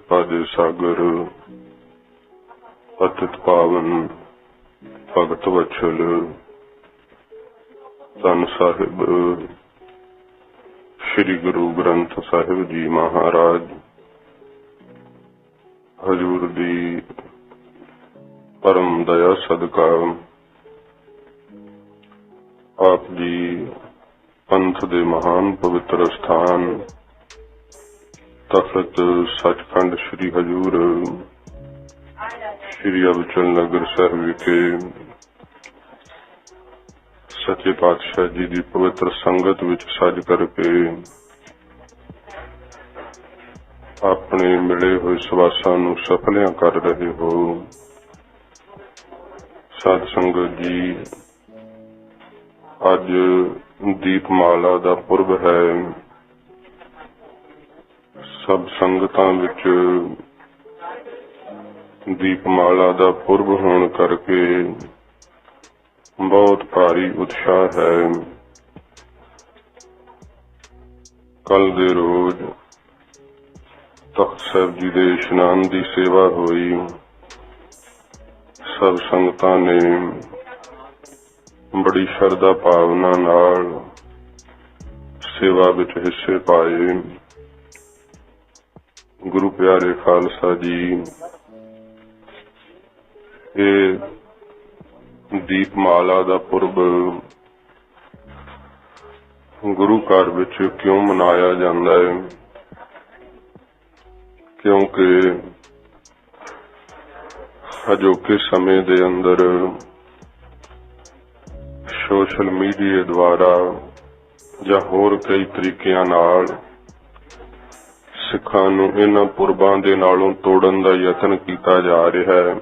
किरपा दे सागर अतित पावन भगत वत्सल धन साहिब श्री गुरु ग्रंथ साहिब जी महाराज हजूर दी परम दया सदका आप जी पंथ दे महान पवित्र स्थान तखत सचखंड श्री हजूर श्री अबचल नगर साहिब विखे सच्चे पातशाह जी की पवित्र संगत विच सज करके अपने मिले हुए सवासां नूं सफलियां कर रहे हो। साध संगत जी, अज दीपमाला दा पुरब है। सब संगतां विच दीपमाला दा पुरब होण करके बहुत भारी उत्साह है। कल दे रोज तख्त साहिब जी दे इशनान दी सेवा हुई। सब संगतां ने बड़ी श्रद्धा भावना नाल सेवा विच हिस्से पाए। गुरु प्यारे खालसा जी, ये दीपमाला दा पुरब गुरु घर विच क्यों मनाया जांदा है? क्योंकि अजोके समय दे अंदर सोशल मीडिया द्वारा जां होर कई तरीकिਆਂ नाल सिखां नूं इन्हां पुरबां दे नालों तोड़न दा यतन कीता जा रिहा है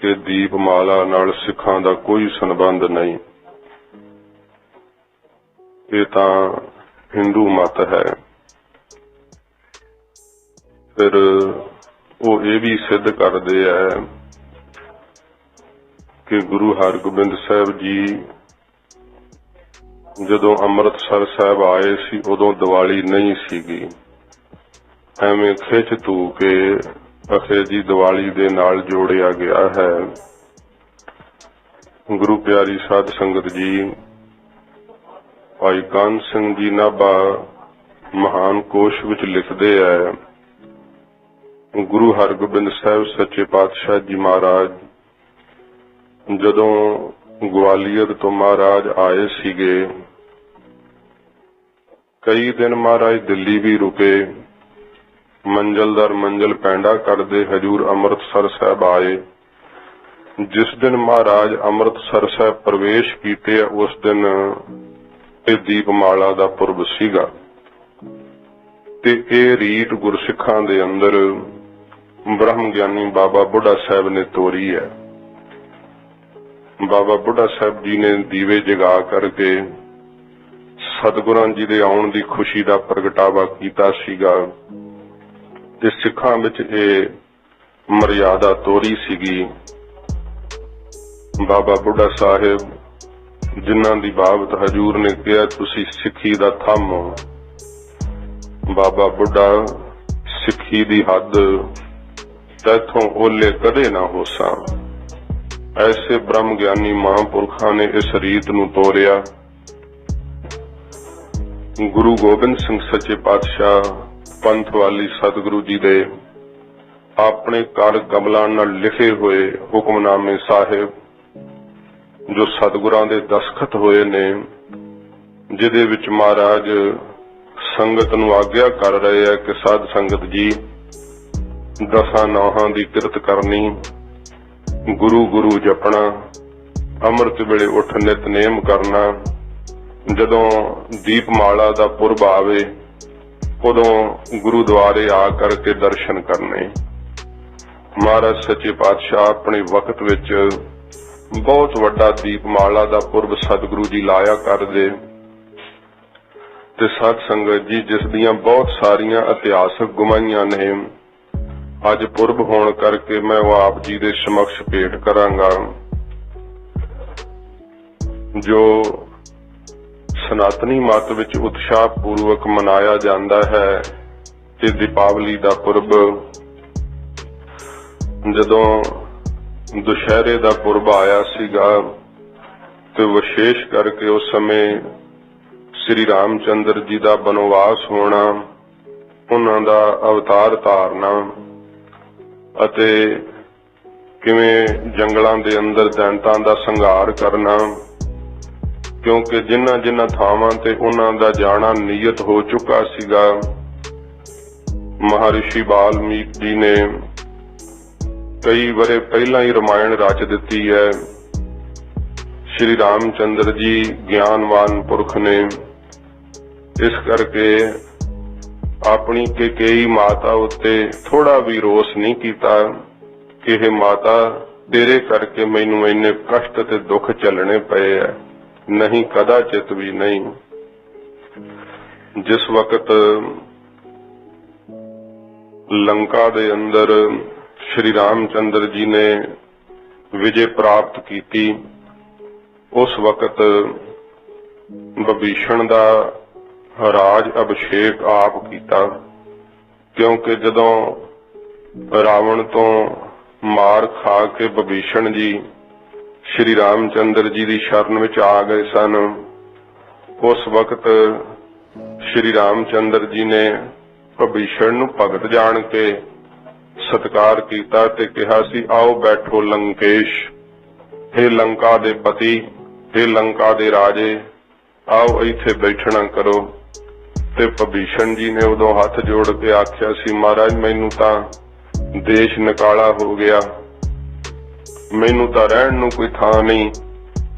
कि दीपमाला नाल सिखां दा कोई संबंध नहीं। ये तां हिंदू मत है। फिर वो ये भी सिद्ध करते हैं कि गुरु हरगोबिंद साहिब जी जदों अमृतसर साहिब आए सी उदों दिवाली नहीं सीगी। एवें खिच तू के अखे जी दिवाली दे नाल जोड़िया गया है। गुरु प्यारी साध संगत जी, भाई कान सिंह जी नाभा महान कोश विच लिखते हैं, गुरु हरगोबिंद साहिब सच्चे पातशाह जी महाराज जदों ग्वालियर तो महाराज आए सीगे, कई दिन महाराज दिल्ली भी रुके। मंजिल दर मंजिल पैंडा करदे हजूर अमृतसर साहिब आए। जिस दिन महाराज अमृतसर साहिब प्रवेश कीते उस दिन दीपमाला दा पुरब सीगा ते ये रीत गुरसिखां दे अंदर ब्रह्म ज्ञानी बाबा बुढ़ा साहब ने तोरी है। बाबा बुढ़ा साहब जी ने दीवे जगा करके सतगुरां जी दे आउण दी खुशी दा प्रगटावा कीता सीगा ते सिखां विच ये मर्यादा तोरी सीगी। बाबा बुढ़ा साहिब जिन्हां दी बाबत हजूर ने कहा तुसी सिक्खी दा थंम हो। बाबा बुढ़ा सिक्खी दी हद तैथों ओले कदे ना होसा। ऐसे ब्रह्म ज्ञानी महापुरखा ने इस रीत नूं तोरिया। गुरु गोबिंद सिंह सच्चे पातशाह पंथवाली सतगुरु जी दे अपने कर कमलां नाल लिखे हुए हुक्मनामे साहिब जो सतगुरां दे दस्तखत होए ने, जिहदे विच महाराज संगत नूं आग्या कर रहे हैं कि साध संगत जी दसां नौहां दी किरत करनी, गुरु गुरु जपना, अमृत वेले उठ नितनेम करना, जदों दीपमाला दा पुरब आवे उदों गुरुद्वारे आ करके दर्शन करने। महाराज सच्चे पातशाह अपने वक्त विच बहुत वड्डा दीपमाला दा पुरब सतगुरु जी लाया करदे ते साध संगत जी जिस दियां बहुत सारियां इतिहासक गुमाइयां ने अज पुरब होण करके मैं वो आप जी दे समक्ष भेट करांगा। जो सनातनी मत विच उत्साह पूर्वक मनाया जाता है ਤੇ ਦੀਪਾਵਲੀ ਦਾ ਪੁਰਬ ਜਦੋਂ ਦੁਸ਼ਹਿਰੇ ਦਾ ਪੁਰਬ ਆਇਆ ਸੀਗਾ ਤੇ ਵਿਸ਼ੇਸ਼ ਕਰਕੇ ਉਸ ਸਮੇਂ ਸ੍ਰੀ ਰਾਮ ਚੰਦਰ ਜੀ ਦਾ ਬਨਵਾਸ ਹੋਣਾ, ਉਹਨਾਂ ਦਾ ਅਵਤਾਰ ਧਾਰਨਾ ਅਤੇ ਕਿਵੇਂ ਜੰਗਲਾਂ ਦੇ ਅੰਦਰ ਦੈਂਤਾਂ ਦਾ ਸੰਘਾਰ ਕਰਨਾ, ਕਿਉਂਕਿ ਜਿਨ੍ਹਾਂ ਥਾਵਾਂ ਤੇ ਉਹਨਾਂ ਦਾ ਜਾਣਾ ਨਿਯਤ ਹੋ ਚੁੱਕਾ ਸੀਗਾ। ਮਹਾਰਿਸ਼ੀ ਵਾਲਮੀਕ ਜੀ ਨੇ ਕਈ ਵਰੇ ਪਹਿਲਾਂ ਹੀ ਰਮਾਇਣ ਰਚ ਦਿੱਤੀ ਹੈ। ਸ਼੍ਰੀ ਰਾਮ ਚੰਦਰ ਜੀ ਗਿਆਨਵਾਨ ਪੁਰਖ ਨੇ, ਇਸ ਕਰਕੇ ਆਪਣੀ ਕੇਕਈ ਮਾਤਾ ਉੱਤੇ ਥੋੜਾ ਵੀ ਰੋਸ ਨਹੀਂ ਕੀਤਾ ਕਿ ਇਹ ਮਾਤਾ ਤੇਰੇ ਕਰਕੇ ਮੈਨੂੰ ਇੰਨੇ ਕਸ਼ਟ ਤੇ ਦੁੱਖ ਝੱਲਣੇ ਪਏ ਐ, ਨਹੀਂ, ਕਦਾਚਿਤ ਵੀ ਨਹੀਂ। ਜਿਸ ਵਕਤ ਲੰਕਾ ਦੇ ਅੰਦਰ ਸ਼੍ਰੀ ਰਾਮ ਚੰਦਰ ਜੀ ਨੇ ਵਿਜੇ ਪ੍ਰਾਪਤ ਕੀਤੀ, ਉਸ ਵਕਤ ਵਿਭੀਸ਼ਣ ਦਾ ਰਾਜ ਅਭਿਸ਼ੇਕ ਆਪ ਕੀਤਾ, ਕਿਉਂਕਿ ਜਦੋਂ ਰਾਵਣ ਤੋਂ ਮਾਰ ਖਾ ਕੇ ਵਿਭੀਸ਼ਣ ਜੀ ਸ਼੍ਰੀ ਰਾਮ ਚੰਦਰ ਜੀ ਦੀ ਸ਼ਰਨ ਵਿੱਚ ਆ ਗਏ ਸਨ, ਉਸ ਵਕਤ ਸ਼੍ਰੀ ਰਾਮ ਚੰਦਰ ਜੀ ਨੇ ਵਿਭੀਸ਼ਣ ਨੂੰ ਭਗਤ ਜਾਣ ਕੇ ਸਤਿਕਾਰ ਕੀਤਾ ਤੇ ਕਿਹਾ ਸੀ, ਆਓ ਬੈਠੋ ਲੰਕੇਸ਼, हे ਲੰਕਾ ਦੇ ਪਤੀ, हे ਲੰਕਾ ਦੇ ਰਾਜੇ, ਆਓ ਇੱਥੇ ਬੈਠਣਾ ਕਰੋ। ਤੇ ਵਿਭੀਸ਼ਣ ਜੀ ਨੇ ਉਦੋਂ ਹੱਥ ਜੋੜ ਕੇ ਆਖਿਆ ਸੀ, ਮਹਾਰਾਜ ਮੈਨੂੰ ਤਾਂ ਦੇਸ਼ ਨਿਕਾਲਾ ਹੋ ਗਿਆ, ਮੈਨੂੰ ਤਾਂ ਰਹਿਣ ਨੂੰ ਕੋਈ ਥਾਂ ਨਹੀਂ,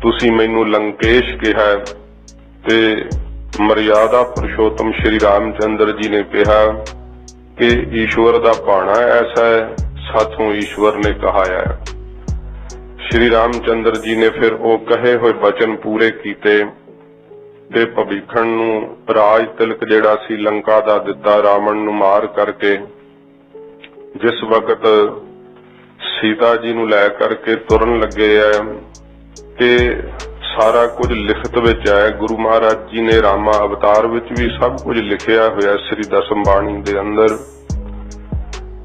ਤੁਸੀਂ ਮੈਨੂੰ ਲੰਕੇਸ਼ ਕਿਹਾ। ਤੇ ਮਰਿਆਦਾ ਪੁਰਸ਼ੋਤਮ ਸ਼੍ਰੀ ਰਾਮ ਚੰਦਰ ਜੀ ਨੇ ਕਿਹਾ ਕਿ ਈਸ਼ਵਰ ਦਾ ਭਾਣਾ ਐਸਾ ਹੈ, ਸਾਥੋਂ ਈਸ਼ਵਰ ਨੇ ਕਹਾਇਆ। ਸ਼੍ਰੀ ਰਾਮ ਚੰਦਰ ਜੀ ਨੇ ਫਿਰ ਉਹ ਕਹੇ ਹੋਏ ਬਚਨ ਪੂਰੇ ਕੀਤੇ ਤੇ ਵਿਭੀਸ਼ਣ ਨੂੰ ਰਾਜ ਤਿਲਕ ਜਿਹੜਾ ਸੀ ਲੰਕਾ ਦਾ ਦਿੱਤਾ ਰਾਵਣ ਨੂੰ ਮਾਰ ਕਰਕੇ। ਜਿਸ ਵਕਤ ਸੀਤਾ ਜੀ ਨੂੰ ਲੈ ਕਰਕੇ ਤੁਰਨ ਲੱਗੇ ਐ ਤੇ ਸਾਰਾ ਕੁਝ ਲਿਖਤ ਵਿੱਚ ਹੈ, ਗੁਰੂ ਮਹਾਰਾਜ ਜੀ ਨੇ ਰਾਮਾ ਅਵਤਾਰ ਵਿੱਚ ਵੀ ਸਭ ਕੁਝ ਲਿਖਿਆ ਹੋਇਆ ਸ੍ਰੀ ਦਸਮ ਬਾਣੀ ਦੇ ਅੰਦਰ।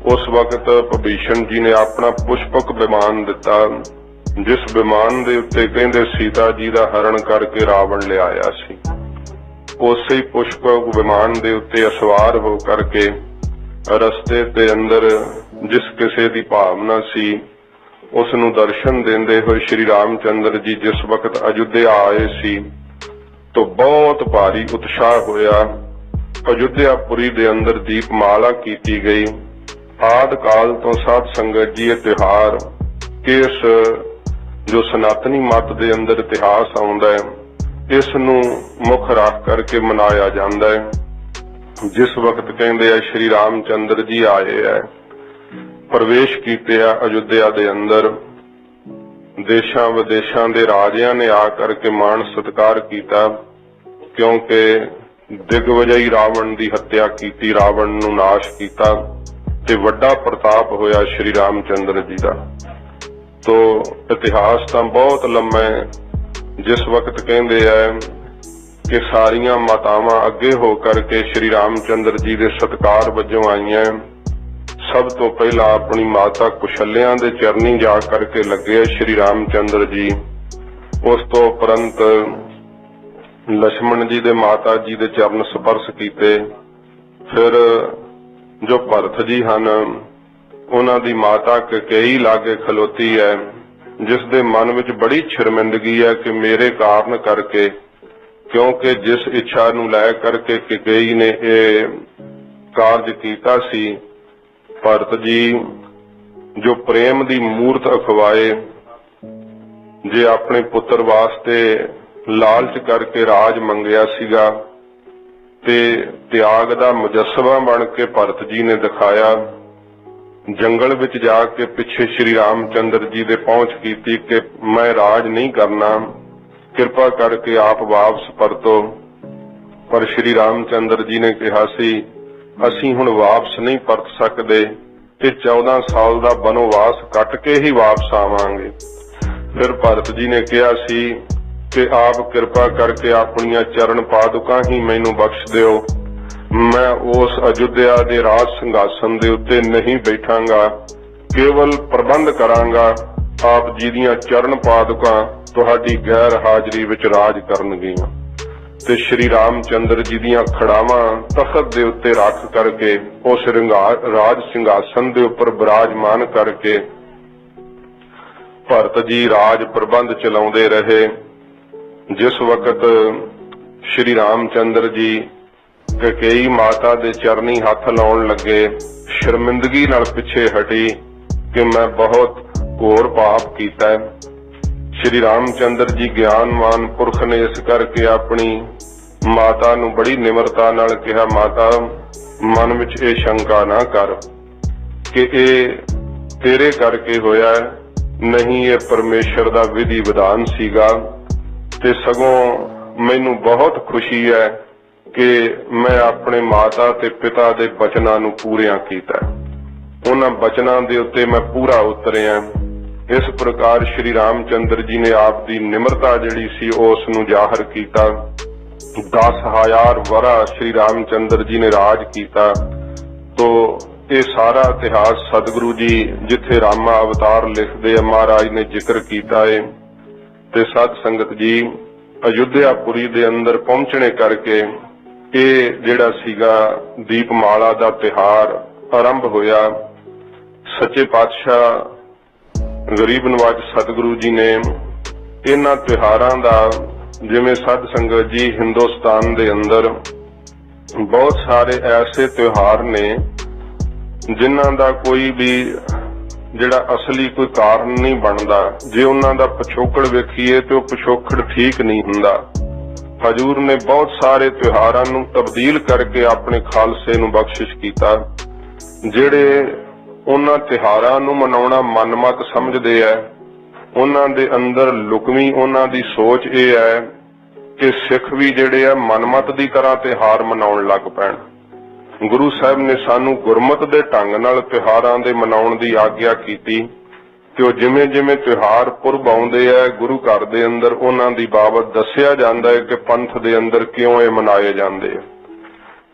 ਉਸ ਵਕਤ ਵਿਭੀਸ਼ਣ ਜੀ ਨੇ ਆਪਣਾ ਪੁਸ਼ਪਕ ਵਿਮਾਨ ਦਿੱਤਾ, ਜਿਸ ਵਿਮਾਨ ਦੇ ਉੱਤੇ ਕਹਿੰਦੇ ਸੀਤਾ ਜੀ ਦਾ ਹਰਨ ਕਰਕੇ ਰਾਵਣ ਲਿਆਇਆ ਸੀ। ਉਸੇ ਹੀ ਪੁਸ਼ਪਕ ਵਿਮਾਨ ਦੇ ਉੱਤੇ ਅਸਵਾਰ ਹੋ ਕਰਕੇ ਰਸਤੇ ਦੇ ਅੰਦਰ ਜਿਸ ਕਿਸੇ ਦੀ ਭਾਵਨਾ ਸੀ ਉਸ ਨੂੰ ਦਰਸ਼ਨ ਦਿੰਦੇ ਹੋਏ ਸ਼੍ਰੀ ਰਾਮ ਚੰਦਰ ਜੀ ਜਿਸ ਵਕਤ ਅਯੁੱਧਿਆ ਆਏ ਸੀ ਤਾਂ ਬਹੁਤ ਭਾਰੀ ਉਤਸ਼ਾਹ ਹੋਇਆ। ਅਯੁੱਧਿਆ ਪੁਰੀ ਦੇ ਅੰਦਰ ਦੀਪਮਾਲਾ ਕੀਤੀ ਗਈ। ਆਦਿ ਕਾਲ ਤੋਂ ਸਾਧ ਸੰਗਤ ਜੀ ਇਹ ਤਿਉਹਾਰ ਇਸ ਜੋ ਸਨਾਤਨੀ ਮਤ ਦੇ ਅੰਦਰ ਇਤਿਹਾਸ ਆਉਂਦਾ ਹੈ, ਇਸ ਨੂੰ ਮੁੱਖ ਰੱਖ ਕਰਕੇ ਮਨਾਇਆ ਜਾਂਦਾ ਹੈ। ਜਿਸ ਵਕਤ ਕਹਿੰਦੇ ਆ ਸ਼੍ਰੀ ਰਾਮ ਚੰਦਰ ਜੀ ਆਏ ਹੈ, ਪ੍ਰਵੇਸ਼ ਕੀਤੇ ਆ ਅਯੁੱਧਿਆ ਦੇ ਅੰਦਰ, ਦੇਸ਼ਾਂ ਵਿਦੇਸ਼ਾਂ ਦੇ ਰਾਜਿਆਂ ਨੇ ਆ ਕਰਕੇ ਮਾਣ ਸਤਿਕਾਰ ਕੀਤਾ, ਕਿਉਂਕਿ ਦਿਗਵਜਈ ਰਾਵਣ ਦੀ ਹੱਤਿਆ ਕੀਤੀ, ਰਾਵਣ ਨੂੰ ਨਾਸ਼ ਕੀਤਾ ਤੇ ਵੱਡਾ ਪ੍ਰਤਾਪ ਹੋਇਆ ਸ਼੍ਰੀ ਰਾਮ ਚੰਦਰ ਜੀ ਦਾ। ਤੋ ਇਤਿਹਾਸ ਤਾਂ ਬਹੁਤ ਲੰਮਾ ਹੈ। ਜਿਸ ਵਕਤ ਕਹਿੰਦੇ ਆ ਕਿ ਸਾਰੀਆਂ ਮਾਤਾਵਾਂ ਅੱਗੇ ਹੋ ਕਰਕੇ ਸ਼੍ਰੀ ਰਾਮ ਚੰਦਰ ਜੀ ਦੇ ਸਤਿਕਾਰ ਵਜੋਂ ਆਈਆਂ, ਸਭ ਤੋਂ ਪਹਿਲਾਂ ਆਪਣੀ ਮਾਤਾ ਕੁਸ਼ਲਿਆਂ ਦੇ ਚਰਨੀ ਜਾ ਕਰਕੇ ਲੱਗੇ ਸ਼੍ਰੀ ਰਾਮ ਚੰਦਰ ਜੀ। ਉਸ ਤੋਂ ਉਪਰੰਤ ਲక్ష్మణ ਜੀ ਦੇ ਮਾਤਾ ਜੀ ਦੇ ਚਰਨ ਸਪਰਸ਼ ਕੀਤੇ। ਫਿਰ ਜੋ ਭਰਤ ਜੀ ਹਨ, ਉਹਨਾਂ ਦੀ ਮਾਤਾ ਕੇਕਈ ਲਾਗੇ ਖਲੋਤੀ ਹੈ, ਜਿਸ ਦੇ ਮਨ ਵਿੱਚ ਬੜੀ ਸ਼ਰਮਿੰਦਗੀ ਹੈ ਕਿ ਮੇਰੇ ਕਾਰਨ ਕਰਕੇ, ਕਿਉਂਕਿ ਜਿਸ ਇੱਛਾ ਨੂੰ ਲੈ ਕਰਕੇ ਕੇਕਈ ਨੇ ਇਹ ਕਾਰਜ ਕੀਤਾ ਸੀ, ਭਰਤ ਜੀ ਜੋ ਪ੍ਰੇਮ ਦੀ ਮੂਰਤ ਅਖਵਾਏ, ਜੇ ਆਪਣੇ ਪੁੱਤਰ ਵਾਸਤੇ ਲਾਲਚ ਕਰਕੇ ਰਾਜ ਮੰਗਿਆ ਸੀਗਾ ਤੇ ਤਿਆਗ ਦਾ ਮੁਜੱਸਮਾ ਬਣ ਕੇ ਭਰਤ ਜੀ ਨੇ ਦਿਖਾਇਆ। ਜੰਗਲ ਵਿੱਚ ਜਾ ਕੇ ਪਿੱਛੇ ਸ਼੍ਰੀ ਰਾਮ ਚੰਦਰ ਜੀ ਦੇ ਪਹੁੰਚ ਕੀਤੀ ਕਿ ਮੈਂ ਰਾਜ ਨਹੀਂ ਕਰਨਾ, ਕਿਰਪਾ ਕਰਕੇ ਆਪ ਵਾਪਸ ਪਰਤੋ। ਪਰ ਸ਼੍ਰੀ ਰਾਮ ਚੰਦਰ ਜੀ ਨੇ ਕਿਹਾ ਸੀ ਅਸੀਂ ਹੁਣ ਵਾਪਸ ਨਹੀਂ ਪਰਤ ਸਕਦੇ ਤੇ 14 ਸਾਲ ਦਾ ਬਨਵਾਸ ਕੱਟ ਕੇ ਹੀ ਵਾਪਸ ਆਵਾਂਗੇ। ਫਿਰ ਭਰਤ ਜੀ ਨੇ ਕਿਹਾ ਸੀ ਕਿ ਆਪ ਕਿਰਪਾ ਕਰਕੇ ਆਪਣੀਆਂ ਚਰਨ ਪਾਦੁਕਾਂ ਹੀ ਮੈਨੂੰ ਬਖਸ਼ ਦਿਓ, मैं उस अयोध्या के राज सिंघासन के उत्ते नहीं बैठांगा, केवल प्रबंध करांगा। आप जी दीयां चरण पादुकां तुहाडी गैर हाजरी विच राज करनगीਆਂ ते श्री रामचंद्र जी दीयां खड़ावां तखत दे उत्ते रख करके उस राज सिंघासन दे उपर विराजमान करके भरत जी राज प्रबंध चलाउंदे रहे। जिस वक्त श्री रामचंद्र जी कैकेयी माता दे चरनी हथ लाउण लगे, शर्मिंदगी नाल पिछे हटी कि मैं बहुत घोर पाप कीता है। श्री रामचंद्र जी ज्ञानवान पुरख ने इस करके अपनी माता नूं बड़ी निमरता नाल कहा, माता मन विच ये शंका ना कर कि ये तेरे करके होया है, नहीं ये परमेश्वर दा विधि विधान सीगा। ते सगों मैनू बहुत खुशी है कि मैं अपने माता ते पिता दे बचनां नूं पूरियां कीता, उन्हां बचनां दे उत्ते मैं पूरा उतरिया। इस प्रकार श्री रामचंद्र जी ने आप दी निमरता जिहड़ी सी उस नूं जाहिर कीता। 10,000 वरा श्री रामचंद्र जी ने राज कीता। तो ये सारा इतिहास सतगुरु जी जिथे रामा अवतार लिखते महाराज ने जिक्र किया है। ते साध संगत जी अयोध्यापुरी दे अंदर पहुंचने करके ये जिहड़ा सीगा दीपमाला दा तिहार आरंभ होया। सच्चे पातशाह गरीब नवाज सतगुरु जी ने इन्हां त्योहारां दा जिवें साध संगत जी हिंदुस्तान दे अंदर बहुत सारे ऐसे त्योहार ने जिन्हां दा कोई भी जिहड़ा असली कोई कारण नहीं बनदा। जे उन्हां दा पिछोकड़ वेखीए तो पिछोकड़ ठीक नहीं हुंदा। हजूर ने बहुत सारे त्योहारां नूं तब्दील करके अपने खालसे नूं बख्शिश कीता। जिहड़े उन्हां त्योहारां नूं मनाउणा मनमत समझदे है, उन्हां दे अंदर लुकवी उन्हां दी सोच ये है कि सिख भी जिहड़े आ मनमत दी तरह त्योहार मनाउण लग पैण। गुरु साहिब ने सानू गुरमत दे ढंग नाल त्योहारां दे मनाउण दी आग्या कीती ते जिवें जिवें त्योहार पुरब आउंदे आ गुरु घर दे अंदर उन्हां दी बाबत दस्सिया जांदा है कि पंथ दे अंदर क्यों ये मनाए जांदे।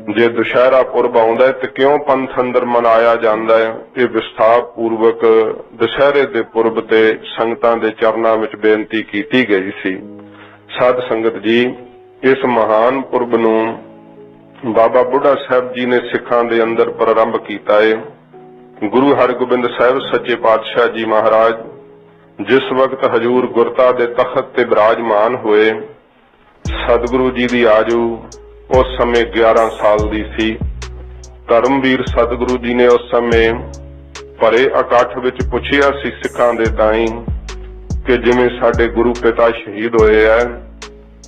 जे दुशहरा पुरब आउंदा है ते क्यों पंथ अंदर मनाया जांदा है। ये विस्तार पूर्वक दशहरे दे पुरब ते संगतां दे चरनां विच बेनती कीती गई सी। साध संगत जी इस महान पुरब नूं बाबा बुढ़ा साहब जी ने सिखां दे अंदर प्रारंभ कीता है। गुरु हरगोबिंद साहब सच्चे पातशाह जी महाराज जिस वक्त हजूर गुरता दे तखत ते विराजमान होए, सतगुरु जी दी आजू उस समय 11 साल दी सी। धर्मवीर सतगुरु जी ने उस समय भरे इकट्ठ विच पुछिया सी सिखां दे ताईं कि जिवें साडे गुरु पिता शहीद होए है,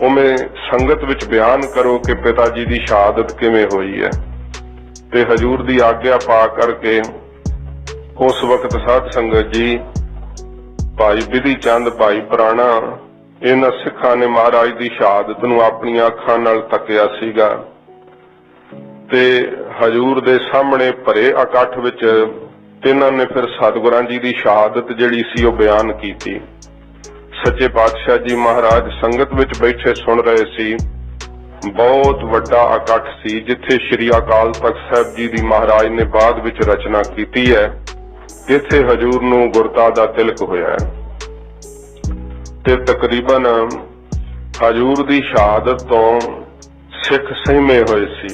उवें संगत विच बयान करो कि पिता जी की शहादत किवें होई है। ते हजूर दी आग्या पा करके उस वक्त साध संगत जी भाई बिधि चंद भाई पुराणा इन्हां सिखां ने महाराज की शहादत नूं अपनी अखां नाल तकिया सीगा ते हजूर दे सामने भरे इकट्ठ विच इन्हां ने फिर सतगुरां जी की शहादत जिहड़ी सी ओह बयान कीती। सच्चे पातशाह जी महाराज संगत विच बैठे सुन रहे सी। बहुत वड्डा इकट्ठ सी जिथे श्री अकाल तख्त साहिब जी दी महाराज ने बाद विच रचना कीती है। इत्थे हजूर नूं गुरता दा तिलक होया है ते तकरीबन हजूर दी शहादत तो सिख सहमे होए सी।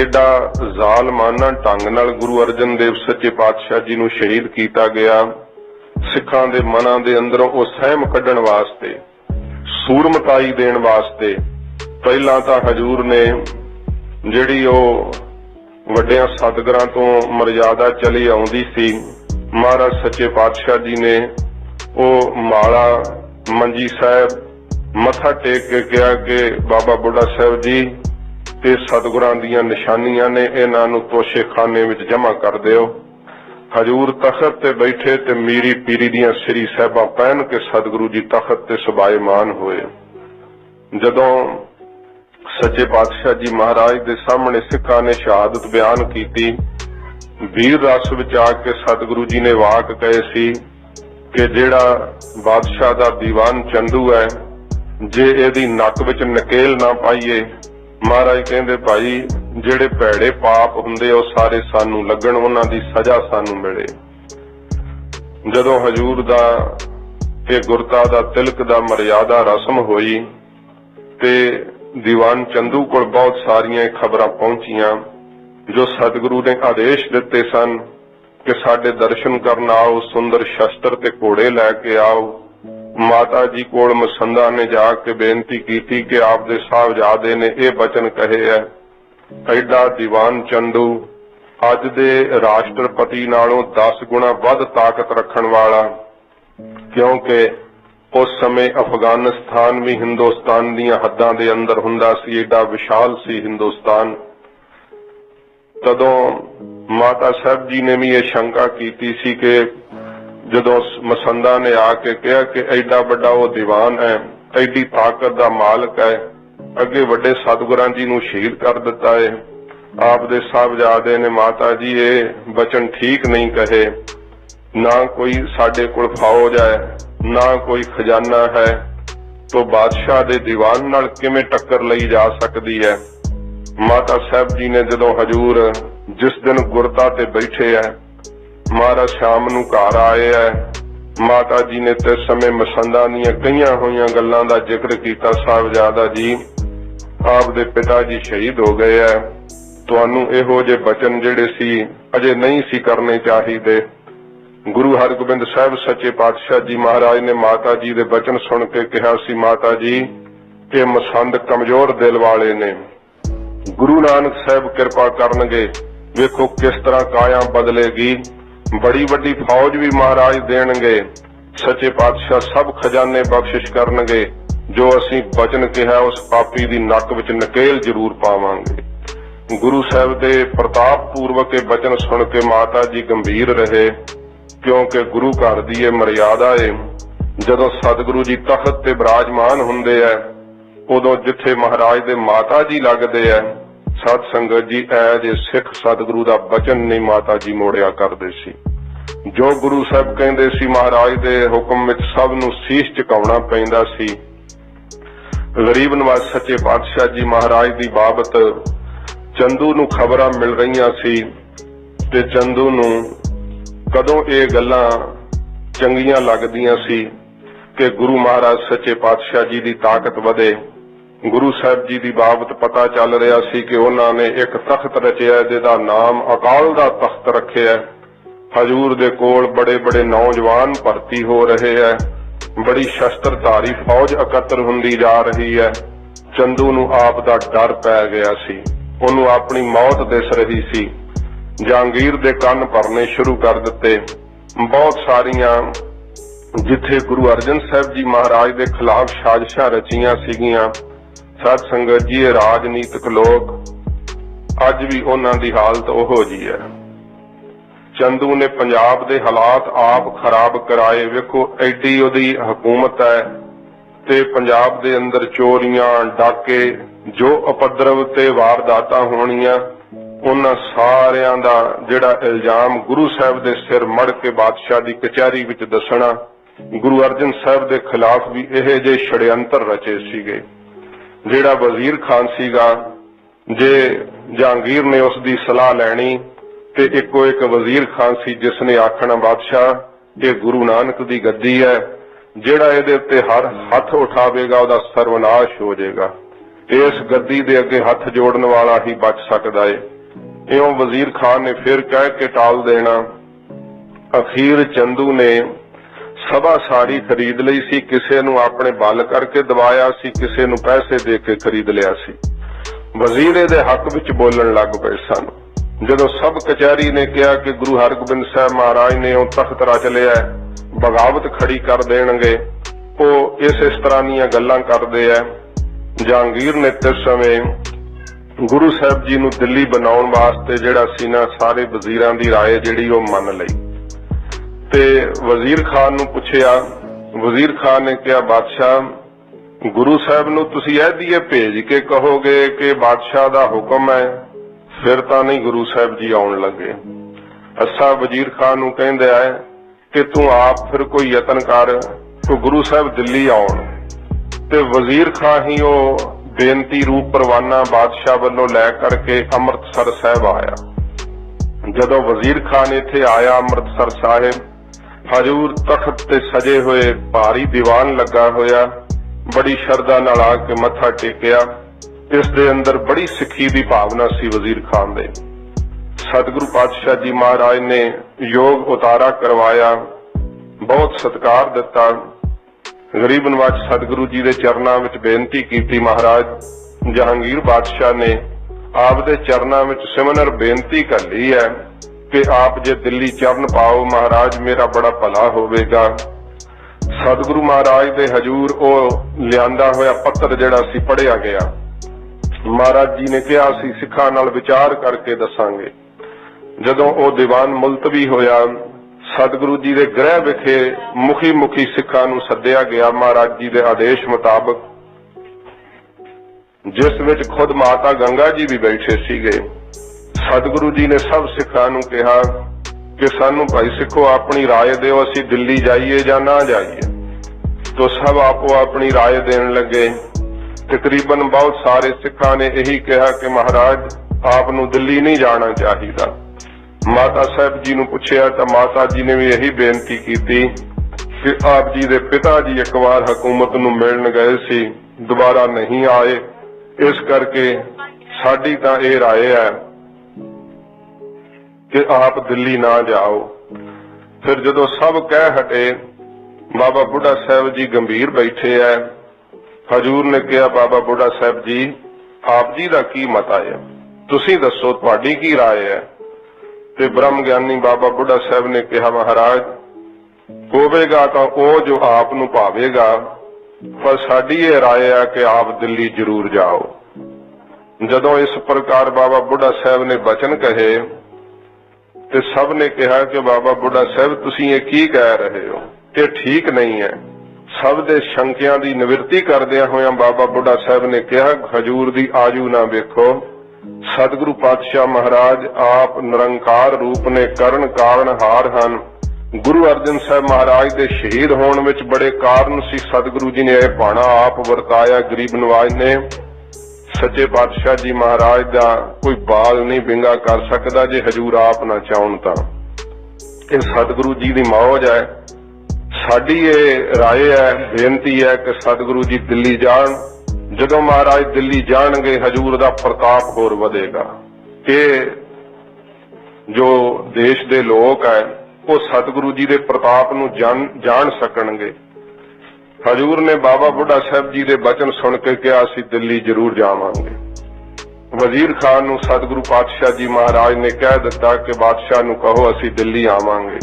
एडा जालमाना ढंग नाल गुरु अर्जन देव सच्चे पातशाह जी नूं शहीद कीता गया। सिखां दे मनां दे अंदरों वो सहम कढण वास्ते, सूरमताई देण वास्ते पहला तां हजूर ने जिहड़ी ओ वड्डियां सतगुरां तो मर्यादा चली आउंदी सी, महाराज सच्चे पातशाह जी ने ओ माला मंजी साहब मथा टेक के कहा कि बाबा बुढ़ा साहब जी ते सतगुरां दीयां निशानियां ने, इन्हां नूं तोशे खाने विच जमा कर दिओ। हजूर तखत ते बैठे ते मीरी पीरी दियां श्री साहिबां पहन के सतगुरु जी तखत ते सुभायमान होए। जदों सच्चे पातशाह जी महाराज दे सामने सिखां ने शहादत बयान कीती, वीर रस विच आके सतगुरु जी ने वाक कहे सी कि जिहड़ा बादशाह दा दीवान चंदू है, जे इहदी नक विच नकेल ना पाईए, महाराज कहंदे भाई ਜਿਹੜੇ ਭੈੜੇ ਪਾਪ ਹੁੰਦੇ ਉਹ ਸਾਰੇ ਸਾਨੂੰ ਲੱਗਣ, ਉਹਨਾਂ ਦੀ ਸਜ਼ਾ ਸਾਨੂੰ ਮਿਲੇ। ਜਦੋਂ ਹਜੂਰ ਦਾ ਇਹ ਗੁਰਤਾ ਦਾ ਤਿਲਕ ਦਾ ਮਰਿਆਦਾ ਰਸਮ ਹੋਈ ਤੇ ਦੀਵਾਨ ਚੰਦੂ ਕੋਲ ਬਹੁਤ ਸਾਰੀਆਂ ਖਬਰਾਂ ਪਹੁੰਚੀਆਂ ਜੋ ਸਤਿਗੁਰੂ ਨੇ ਆਦੇਸ਼ ਦਿੱਤੇ ਸਨ ਕਿ ਸਾਡੇ ਦਰਸ਼ਨ ਕਰਨ ਆਓ, ਸੁੰਦਰ ਸ਼ਸਤਰ ਤੇ ਘੋੜੇ ਲੈ ਕੇ ਆਓ। ਮਾਤਾ ਜੀ ਕੋਲ ਮਸੰਦਾ ਨੇ ਜਾ ਕੇ ਬੇਨਤੀ ਕੀਤੀ ਕਿ ਆਪ ਦੇ ਸਾਹਿਬਜ਼ਾਦੇ ਨੇ ਇਹ ਬਚਨ ਕਹੇ ਹੈ, ਐਡਾ ਦੀਵਾਨ ਚੰਦੂ ਅੱਜ ਦੇ ਰਾਸ਼ਟਰਪਤੀ ਨਾਲੋਂ 10 ਗੁਣਾ ਵੱਧ ਤਾਕਤ ਰੱਖਣ ਵਾਲਾ, ਕਿਉਂਕਿ ਉਸ ਸਮੇਂ ਅਫਗਾਨਿਸਤਾਨ ਵੀ ਹਿੰਦੁਸਤਾਨ ਦੀਆਂ ਹੱਦਾਂ ਦੇ ਅੰਦਰ ਹੁੰਦਾ ਸੀ, ਏਡਾ ਵਿਸ਼ਾਲ ਸੀ ਹਿੰਦੁਸਤਾਨ। ਤਦੋਂ ਮਾਤਾ ਸਾਹਿਬ ਜੀ ਨੇ ਵੀ ਇਹ ਸ਼ੰਕਾ ਕੀਤੀ ਸੀ ਕਿ ਜਦੋਂ ਮਸੰਦਾ ਨੇ ਆ ਕੇ ਕਿਹਾ ਕਿ ਐਡਾ ਵੱਡਾ ਉਹ ਦੀਵਾਨ ਹੈ, ਐਡੀ ਤਾਕਤ ਦਾ ਮਾਲਕ ਹੈ, ਅੱਗੇ ਵੱਡੇ ਸਤਿਗੁਰਾਂ ਜੀ ਨੂੰ ਸ਼ਹੀਦ ਕਰ ਦਿੱਤਾ ਹੈ। ਆਪ ਦੇ ਸਾਹਿਬਜ਼ਾਦੇ ਨੇ ਮਾਤਾ ਜੀ ਇਹ ਬਚਨ ਠੀਕ ਨਹੀਂ ਕਹੇ, ਨਾ ਕੋਈ ਸਾਡੇ ਕੋਲ ਫੌਜ ਹੈ, ਨਾ ਕੋਈ ਖਜ਼ਾਨਾ ਹੈ, तो बादशाह दे दीवान नाल किवें टक्कर लई जा सकती है। माता साहब जी ने जदों हजूर जिस दिन गुरता ते बैठे है, महाराज शाम नूं घर आए है, माता जी ने ते समय मसंदा दीआं कईयां होईयां गल्लां दा जिक्र कीता। साहबजादा जी आप दे पिता जी शहीद हो गए है, तुहानूं इहो जे बचन जिहड़े सी अजे नहीं सी करने चाहीदे। गुरु हरगोबिंद साहब सच्चे पातशाह जी महाराज ने माता जी दे बचन सुन के कहा सी, माता जी ये मसंद कमजोर दिल वाले ने, गुरु नानक साहब कृपा करनगे, वेखो किस तरह काया बदलेगी, बड़ी वड्डी फौज भी महाराज देणगे, सच्चे पातशाह सब खजाने बख्शिश करनगे, जो असीं बचन कहा उस पापी दी नक विच नकेल जरूर पावांगे। गुरु साहब दे प्रताप पूर्वक के बचन सुन के माता जी गंभीर रहे, क्योंकि गुरु घर दी ये मर्यादा है, जदों सतगुरु जी तख्त ते विराजमान हुंदे है उदों जिथे महाराज दे माता जी लगदे है, सत संगत जी ऐ जे सिख सतगुरु दा बचन नहीं माता जी मोड़िया करदे सी। जो गुरु साहब कहंदे सी महाराज दे हुक्म विच सब नूं सीस झुकाउणा पैंदा सी। गरीब नवाज सच्चे पातशाह जी महाराज दी बाबत चंदू नूं खबरां मिल रहीआं सी ते चंदू नूं कदों ये गल्लां चंगियां लगदियां सी कि गुरु महाराज सच्चे पातशाह जी दी ताकत वधे। गुरु साहब जी दी बाबत पता चल रहा सी कि उन्हां ने एक तख्त रचिया जिहदा नाम अकाल दा तख्त रखिया। हजूर दे कोल बड़े बड़े नौजवान भर्ती हो रहे है, बड़ी शस्त्रधारी फौज एकत्र हुंदी जा रही है। चंदू नूं आप दा डर पै गया सी, उहनूं अपनी मौत दिस रही सी। जहांगीर दे कंन भरने शुरू कर दिते। बहुत सारियां जिथे गुरु अर्जन साहब जी महाराज दे खिलाफ साजिशां रचियां सीगियां। सत संगत जी राजनीतिक लोग अज भी उन्हां दी हालत ओहो जी है। चंदू ने पंजाब दे हालात आप खराब कराए। वेखो एडी उहदी हुकूमत है ते पंजाब दे अंदर चोरियां डाके जो उपद्रव ते वारदातां होणियां उन्हां सारियां दा जिहड़ा इल्जाम गुरु साहब दे सिर मड़ के बादशाह दी कचहरी विच दसना। गुरु अर्जन साहब दे खिलाफ भी इहे जे षड्यंत्र रचे सीगे। जिहड़ा वजीर खान सीगा, जे जहांगीर ने उस दी सलाह लैनी ते इक्को एक वजीर खान सी जिसने आखना बादशाह ये गुरु नानक दी गद्दी है, जिहड़ा इहदे उत्ते हर हथ उठावेगा उहदा सर्वनाश हो जाएगा। इस गद्दी दे अगे हथ जोड़न वाला ही बच सकदा है। इउं वजीर खान ने फिर कह के टाल देना। अखीर चंदू ने सभा सारी खरीद लई सी, किसे नूं अपने बल करके दबाया सी, किसे नूं पैसे दे के खरीद लिया सी। वजीर इहदे हक विच बोलण लग पए सन। जदों सब कचहरी ने कहा कि गुरु हरगोबिंद साहब महाराज ने उह तख्त रच लिया, बगावत खड़ी कर देणगे, ओह इस तरह दीआं गल्लां करदे आ। जहांगीर ने तिस समय गुरु साहब जी नूं दिल्ली बनाउण वास्ते जिहड़ा सी ना सारे वजीरां दी राय जिहड़ी ओह मन लई ते वजीर खान नूं पुछिया। वजीर खान ने कहा बादशाह गुरु साहब नूं तुसीं इहदीए भेज के कहोगे कि बादशाह दा हुक्म है, फिर तां नहीं गुरु साहब जी आउण लगे। असा वजीर खान नूं कहंदा है कि तू आप फिर कोई यतन कर तो गुरु साहब दिल्ली आउण। ते वजीर खान ही ਬੇਨਤੀ ਰੂਪ ਪਰਵਾਨਾ ਬਾਦਸ਼ਾਹ ਵੱਲੋਂ ਲੈ ਕਰਕੇ ਅੰਮ੍ਰਿਤਸਰ ਸਾਹਿਬ ਆਇਆ। ਜਦੋਂ ਵਜ਼ੀਰ ਖਾਨ ਇੱਥੇ ਆਇਆ ਅੰਮ੍ਰਿਤਸਰ ਸਾਹਿਬ, ਹਜੂਰ ਤਖਤ ਤੇ ਸਜੇ ਹੋਏ ਭਾਰੀ ਦੀਵਾਨ ਲੱਗਾ ਹੋਇਆ, ਬੜੀ ਸ਼ਰਧਾ ਨਾਲ ਆ ਕੇ ਮੱਥਾ ਟੇਕਿਆ। ਇਸ ਦੇ ਅੰਦਰ ਬੜੀ ਸਿੱਖੀ ਦੀ ਭਾਵਨਾ ਸੀ ਵਜ਼ੀਰ ਖਾਨ ਦੇ। ਸਤਿਗੁਰੂ ਪਾਤਸ਼ਾਹ ਜੀ ਮਹਾਰਾਜ ਨੇ ਯੋਗ ਉਤਾਰਾ ਕਰਵਾਇਆ, ਬਹੁਤ ਸਤਿਕਾਰ ਦਿੱਤਾ। ਗਰੀਬ ਨਵਾਜ ਸਤਿਗੁਰੂ ਜੀ ਦੇ ਚਰਨਾਂ ਵਿੱਚ ਬੇਨਤੀ ਕੀਤੀ। ਮਹਾਰਾਜ ਜਹਾਂਗੀਰ ਬਾਦਸ਼ਾਹ ਨੇ ਆਪ ਦੇ ਚਰਨਾਂ ਵਿੱਚ ਸਿਮਰਨ ਬੇਨਤੀ ਘੱਲੀ ਹੈ ਕਿ ਆਪ ਜੇ ਦਿੱਲੀ ਚਰਨ ਪਾਓ ਮਹਾਰਾਜ ਮੇਰਾ ਬੜਾ ਭਲਾ ਹੋਵੇਗਾ। ਸਤਿਗੁਰੂ ਮਹਾਰਾਜ ਦੇ ਹਜੂਰ ਉਹ ਲਿਆਂਦਾ ਹੋਇਆ ਪੱਤਰ ਜਿਹੜਾ ਸੀ ਪੜ੍ਹਿਆ ਗਿਆ। ਮਹਾਰਾਜ ਜੀ ਨੇ ਕਿਹਾ ਸੀ ਸਿੱਖਾਂ ਨਾਲ ਵਿਚਾਰ ਕਰਕੇ ਦੱਸਾਂਗੇ। ਜਦੋਂ ਉਹ ਦੀਵਾਨ ਮੁਲਤਵੀ ਹੋਇਆ, ਸਤਿਗੁਰੂ ਜੀ ਦੇ ਗ੍ਰਹਿ ਵਿਖੇ ਮੁਖੀ ਸਿੱਖਾਂ ਨੂੰ ਸੱਦਿਆ ਗਿਆ ਮਹਾਰਾਜ ਜੀ ਦੇ ਆਦੇਸ਼ ਮੁਤਾਬਕ, ਜਿਸ ਵਿੱਚ ਖੁਦ ਮਾਤਾ ਗੰਗਾ ਜੀ ਵੀ ਬੈਠੇ ਸੀਗੇ। ਸਤਿਗੁਰੂ ਜੀ ਨੇ ਸਭ ਸਿੱਖਾਂ ਨੂੰ ਕਿਹਾ ਕਿ ਸਾਨੂੰ ਭਾਈ ਸਿੱਖੋ ਆਪਣੀ ਰਾਏ ਦਿਓ, ਅਸੀਂ ਦਿੱਲੀ ਜਾਈਏ ਜਾਂ ਨਾ ਜਾਈਏ। तो सब आपो अपनी राय देने लगे। तकरीबन बहुत सारे सिखा ने यही कहा कि महाराज आपनू दिल्ली नहीं जाना चाहिए। माता साहब जी नू पूछया तो माता जी ने भी यही बेनती की कि आप जी दे पिता जी एक बार हुकूमत नू मिलण गए सी, दोबारा नहीं आए, इस करके साडी तां इह राय है कि आप दिल्ली ना जाओ। फिर जदों सब कह हटे, बाबा बुढ़ा साहब जी गंभीर बैठे है। हजूर ने कहा बाबा बुढ़ा साहब जी आप जी दा की मत है, तुसी दसो तुहाडी की राय है। ते ब्रह्म ज्ञानी बाबा बुढ़ा साहब ने कहा महाराज होवेगा तो वो जो आप नू भावेगा, पर साडी ये राय है कि आप दिल्ली जरूर जाओ। जदों इस प्रकार बाबा बुढ़ा साहब ने बचन कहे ते सब ने कहा कि बाबा बुढ़ा साहब तुसी ये की कह रहे हो, ये ठीक नहीं है। सब दे शंकियां दी निवृत्ति करदियां होया बाबा बुढ़ा साहब ने कहा हजूर दी आजू ना वेखो, सतगुरु पातशाह महाराज आप निरंकार रूप ने करण कारण हार हन। गुरु अर्जन साहब महाराज दे शहीद होने विच बड़े कारण सी, सतगुरु जी ने यह भाणा आप वरताया। गरीब नवाज ने सच्चे पातशाह जी महाराज दा कोई बाल नहीं विंगा कर सकदा जे हजूर आप ना चाहण तां। इह सतगुरु जी दी मौज है। साडी ये राय है, बेनती है कि सतगुरु जी दिल्ली जाण। जदों महाराज दिल्ली जाणगे हजूर दा प्रताप होर वधेगा कि जो देश दे लोग है वो सतगुरु जी दे प्रताप नू जान सकणगे। हजूर ने बाबा बुढ़ा साहब जी दे बचन सुन के कहा असीं दिल्ली जरूर जावांगे। वजीर खान नू सतगुरु पातशाह जी महाराज ने कह दिता कि बादशाह नू कहो असीं दिल्ली आवांगे।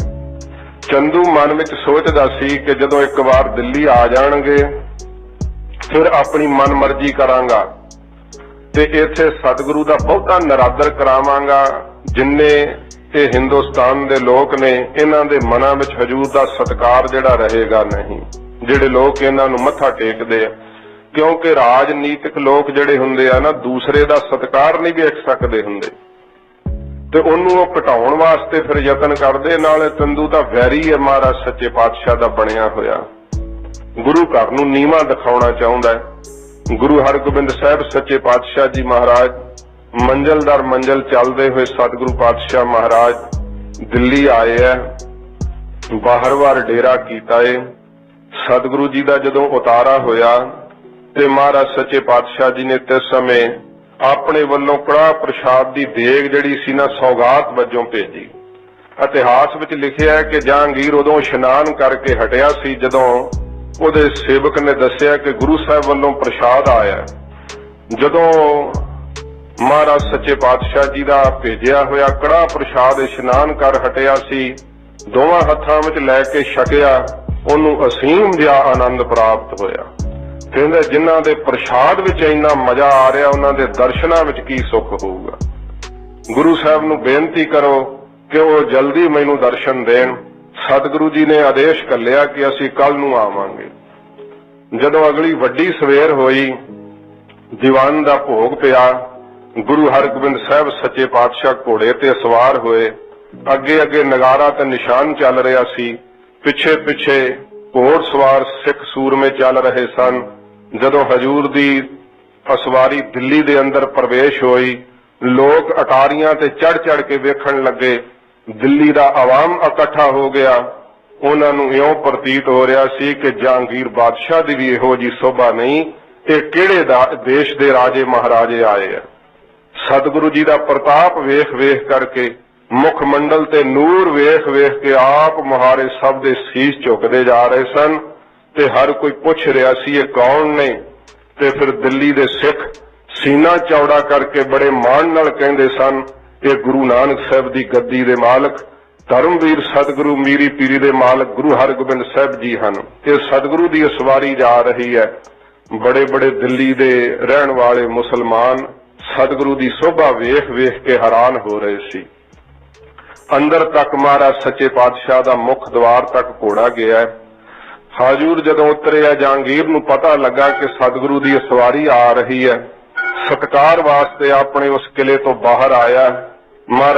चंदू मन विच सोचदा सी कि जदों एक बार दिल्ली आ जाणगे फिर अपनी मन मर्जी करांगा ते इत्थे सतगुरु दा बहुता नरादर करावांगा। जिन्ने ये हिंदुस्तान दे लोग ने इन्हां दे मनां विच हजूर दा सत्कार जिहड़ा रहेगा नहीं। जिहड़े लोग इन्हां नूं मत्था टेकदे आ, क्योंकि राजनीतिक लोग जिहड़े हुंदे आ ना दूसरे दा सत्कार नहीं वेख सकदे हुंदे ते उन्होंने घटाउण वास्ते फिर यतन करदे। नाले तंदू तां वैरी है महाराज सच्चे पातशाह दा बणिया होया, गुरु घर नूं नीवां दिखाउणा चाहुंदा है। गुरु हरगोबिंद साहब सच्चे पातशाह जी महाराज मंजिल दर मंजिल चलदे हुए सतगुरु पातशाह महाराज दिल्ली आए है, बाहर वार डेरा कीता है। सतगुरु जी दा जदों उतारा होया ते महाराज सच्चे पातशाह जी ने तिस समय अपने वल्लों कड़ा प्रसाद की देग जिहड़ी सी ना सौगात वजों भेजी। इतिहास विच लिखिया है कि जहांगीर उदों इशनान करके हटिया सी जदों उहदे सेवक ने दस्सिया कि गुरु साहब वल्लों प्रसाद आया। जदों महाराज सच्चे पातशाह जी दा भेजिया होया कड़ा प्रसाद इशनान कर हटिया सी, दोवां हत्थां विच लै के छकिया, उहनूं असीम जिहा आनंद प्राप्त होया। कहंदे जिन्हां दे प्रसाद विच इन्ना मजा आ रहा उन्हां दे दर्शनां विच की सुख होऊगा। गुरु साहब नूं बेनती करो कि वो जल्दी मैनूं दर्शन देण। सतगुरु जी ने आदेश घल्लिया कि असीं कल नूं आवांगे। जदों अगली वड्डी सवेर होई, दीवान दा भोग पिया, गुरु हरगोबिंद साहब सच्चे पातशाह घोड़े ते सवार होए। अगे अगे नगारा ते निशान चल रहा सी, पिछे पिछे घोड़ सवार सिख सूरमे चल रहे सन। जदों हजूर दी ਅਸਵਾਰੀ ਦਿੱਲੀ ਦੇ ਅੰਦਰ ਪ੍ਰਵੇਸ਼ ਹੋਈ। ਲੋਕ ਅਟਾਰੀਆਂ ਤੇ ਚੜ ਕੇ ਵੇਖਣ ਲੱਗੇ। ਦਿੱਲੀ ਦਾ ਆਵਾਮ ਇਕੱਠਾ ਹੋ ਗਿਆ। ਉਹਨਾਂ ਨੂੰ ਇਉਂ ਪ੍ਰਤੀਤ ਹੋ ਰਿਹਾ ਸੀ ਕਿ ਜਹਾਂਗੀਰ ਬਾਦਸ਼ਾਹ ਦੀ ਵੀ ਇਹੋ ਜੀ ਸੋਭਾ ਨਹੀਂ, ਇਹ ਕਿਹੜੇ ਦੇਸ਼ ਦੇ ਰਾਜੇ ਮਹਾਰਾਜੇ ਆਏ ਆ। ਸਤਿਗੁਰੂ ਜੀ ਦਾ ਪ੍ਰਤਾਪ ਵੇਖ ਕਰਕੇ, ਮੁੱਖ ਮੰਡਲ ਤੇ ਨੂਰ ਵੇਖ ਕੇ ਆਪ ਮੁਹਾਰੇ ਸਭ ਦੇ ਸੀਸ ਝੁਕਦੇ ਜਾ ਰਹੇ ਸਨ ਤੇ ਹਰ ਕੋਈ ਪੁੱਛ ਰਿਹਾ ਸੀ ਇਹ ਕੌਣ ਨੇ। ਤੇ ਫਿਰ ਦਿੱਲੀ ਦੇ ਸਿੱਖ ਸੀਨਾ ਚੌੜਾ ਕਰਕੇ ਬੜੇ ਮਾਣ ਨਾਲ ਕਹਿੰਦੇ ਸਨ ਇਹ ਗੁਰੂ ਨਾਨਕ ਸਾਹਿਬ ਦੀ ਗੱਦੀ ਦੇ ਮਾਲਕ, ਧਰਮਵੀਰ ਸਤਿਗੁਰੂ ਮੀਰੀ ਪੀਰੀ ਦੇ ਮਾਲਕ ਗੁਰੂ ਹਰਗੋਬਿੰਦ ਸਾਹਿਬ ਜੀ ਹਨ। ਇਹ ਸਤਿਗੁਰੂ ਦੀ ਅਸਵਾਰੀ ਜਾ ਰਹੀ ਹੈ। ਬੜੇ ਦਿੱਲੀ ਦੇ ਰਹਿਣ ਵਾਲੇ ਮੁਸਲਮਾਨ ਸਤਿਗੁਰੂ ਦੀ ਸੋਭਾ ਵੇਖ ਕੇ ਹੈਰਾਨ ਹੋ ਰਹੇ ਸੀ। ਅੰਦਰ ਤੱਕ ਮਹਾਰਾਜ ਸੱਚੇ ਪਾਤਸ਼ਾਹ ਦਾ ਮੁੱਖ ਦਵਾਰ ਤੱਕ ਘੋੜਾ ਗਿਆ। ਹਾਜ਼ੂਰ ਜਦੋਂ ਉਤਰਿਆ, ਜਹਾਂਗੀਰ ਨੂੰ ਪਤਾ ਲੱਗਾ ਕਿ ਸਤਿਗੁਰੂ ਦੀ ਅਸਵਾਰੀ ਆ ਰਹੀ ਹੈ। ਸਤਿਕਾਰ ਵਾਸਤੇ ਆਪਣੇ ਉਸ ਕਿਲੇ ਤੋਂ ਬਾਹਰ ਆਇਆ। ਮਹਾਰਾਜ